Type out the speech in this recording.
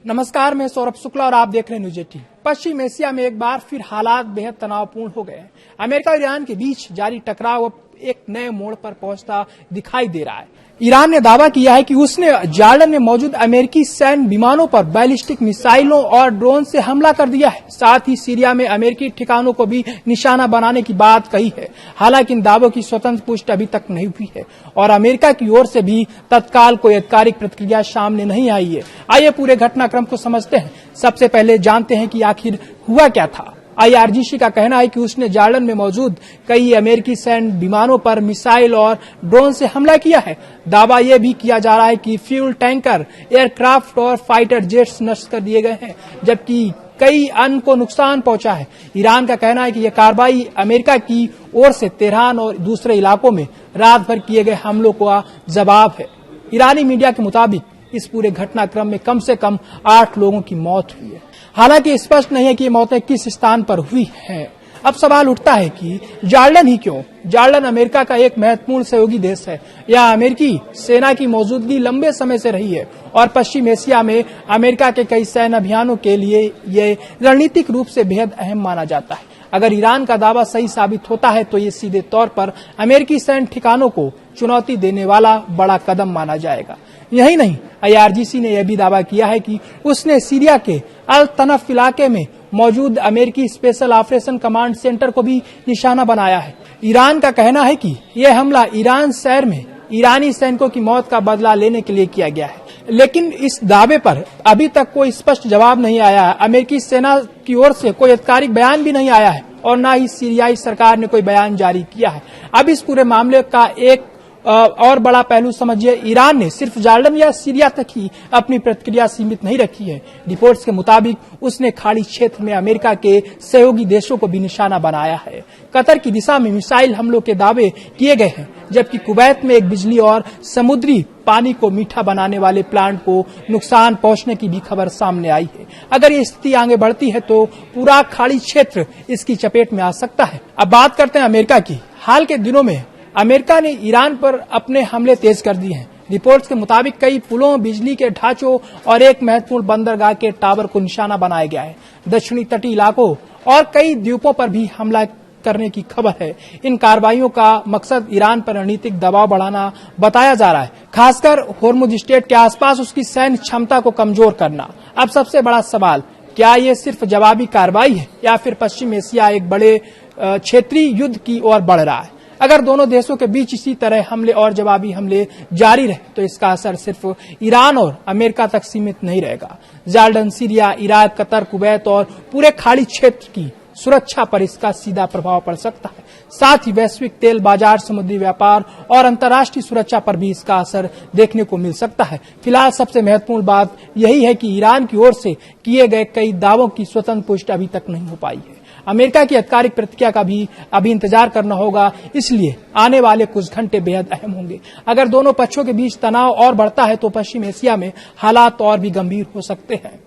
नमस्कार, मैं सौरभ शुक्ला और आप देख रहे हैं न्यूज 18। पश्चिम एशिया में एक बार फिर हालात बेहद तनावपूर्ण हो गए हैं। अमेरिका और ईरान के बीच जारी टकराव अब एक नए मोड़ पर पहुंचता दिखाई दे रहा है। ईरान ने दावा किया है कि उसने जॉर्डन में मौजूद अमेरिकी सैन्य विमानों पर बैलिस्टिक मिसाइलों और ड्रोन से हमला कर दिया है। साथ ही सीरिया में अमेरिकी ठिकानों को भी निशाना बनाने की बात कही है। हालांकि इन दावों की स्वतंत्र पुष्टि अभी तक नहीं हुई है और अमेरिका की ओर से भी तत्काल कोई आधिकारिक प्रतिक्रिया सामने नहीं आई है। आइए पूरे घटनाक्रम को समझते हैं। सबसे पहले जानते हैं कि आखिर हुआ क्या था। IRGC का कहना है कि उसने जॉर्डन में मौजूद कई अमेरिकी सैन्य विमानों पर मिसाइल और ड्रोन से हमला किया है। दावा यह भी किया जा रहा है कि फ्यूल टैंकर, एयरक्राफ्ट और फाइटर जेट्स नष्ट कर दिए गए हैं, जबकि कई अन्य को नुकसान पहुंचा है। ईरान का कहना है कि यह कार्रवाई अमेरिका की ओर से तेहरान और दूसरे इलाकों में रात भर किए गए हमलों का जवाब है। ईरानी मीडिया के मुताबिक इस पूरे घटनाक्रम में कम से कम 8 लोगों की मौत हुई है। हालांकि स्पष्ट नहीं है कि ये मौतें किस स्थान पर हुई हैं। अब सवाल उठता है कि जॉर्डन ही क्यों? जॉर्डन अमेरिका का एक महत्वपूर्ण सहयोगी देश है। यहाँ अमेरिकी सेना की मौजूदगी लंबे समय से रही है और पश्चिम एशिया में अमेरिका के कई सैन्य अभियानों के लिए ये रणनीतिक रूप से बेहद अहम माना जाता है। अगर ईरान का दावा सही साबित होता है तो ये सीधे तौर पर अमेरिकी सैन्य ठिकानों को चुनौती देने वाला बड़ा कदम माना जाएगा। यही नहीं, IRGC ने यह भी दावा किया है कि उसने सीरिया के अल तनफ इलाके में मौजूद अमेरिकी स्पेशल ऑपरेशन कमांड सेंटर को भी निशाना बनाया है। ईरान का कहना है कि यह हमला ईरान शहर में ईरानी सैनिकों की मौत का बदला लेने के लिए किया गया है, लेकिन इस दावे पर अभी तक कोई स्पष्ट जवाब नहीं आया है। अमेरिकी सेना की ओर से कोई आधिकारिक बयान भी नहीं आया है और न ही सीरियाई सरकार ने कोई बयान जारी किया है। अब इस पूरे मामले का एक और बड़ा पहलू समझिए, ईरान ने सिर्फ जॉर्डन या सीरिया तक ही अपनी प्रतिक्रिया सीमित नहीं रखी है। रिपोर्ट्स के मुताबिक उसने खाड़ी क्षेत्र में अमेरिका के सहयोगी देशों को भी निशाना बनाया है। कतर की दिशा में मिसाइल हमलों के दावे किए गए हैं, जबकि कुवैत में एक बिजली और समुद्री पानी को मीठा बनाने वाले प्लांट को नुकसान पहुंचने की भी खबर सामने आई है। अगर ये स्थिति आगे बढ़ती है तो पूरा खाड़ी क्षेत्र इसकी चपेट में आ सकता है। अब बात करते हैं अमेरिका की। हाल के दिनों में अमेरिका ने ईरान पर अपने हमले तेज कर दिए हैं। रिपोर्ट्स के मुताबिक कई पुलों, बिजली के ढांचों और एक महत्वपूर्ण बंदरगाह के टावर को निशाना बनाया गया है। दक्षिणी तटीय इलाकों और कई द्वीपों पर भी हमला करने की खबर है। इन कार्रवाइयों का मकसद ईरान पर रणनीतिक दबाव बढ़ाना बताया जा रहा है, खासकर होर्मुज स्ट्रेट के आसपास उसकी सैन्य क्षमता को कमजोर करना। अब सबसे बड़ा सवाल, क्या ये सिर्फ जवाबी कार्रवाई है या फिर पश्चिम एशिया एक बड़े क्षेत्रीय युद्ध की ओर बढ़ रहा है? अगर दोनों देशों के बीच इसी तरह हमले और जवाबी हमले जारी रहे तो इसका असर सिर्फ ईरान और अमेरिका तक सीमित नहीं रहेगा। Jordan, Syria, Iraq, Qatar, Kuwait और पूरे खाड़ी क्षेत्र की सुरक्षा पर इसका सीधा प्रभाव पड़ सकता है। साथ ही वैश्विक तेल बाजार, समुद्री व्यापार और अंतर्राष्ट्रीय सुरक्षा पर भी इसका असर देखने को मिल सकता है। फिलहाल सबसे महत्वपूर्ण बात यही है कि ईरान की ओर से किए गए कई दावों की स्वतंत्र पुष्टि अभी तक नहीं हो पाई है। अमेरिका की आधिकारिक प्रतिक्रिया का भी अभी इंतजार करना होगा, इसलिए आने वाले कुछ घंटे बेहद अहम होंगे। अगर दोनों पक्षों के बीच तनाव और बढ़ता है तो पश्चिम एशिया में हालात और भी गंभीर हो सकते हैं।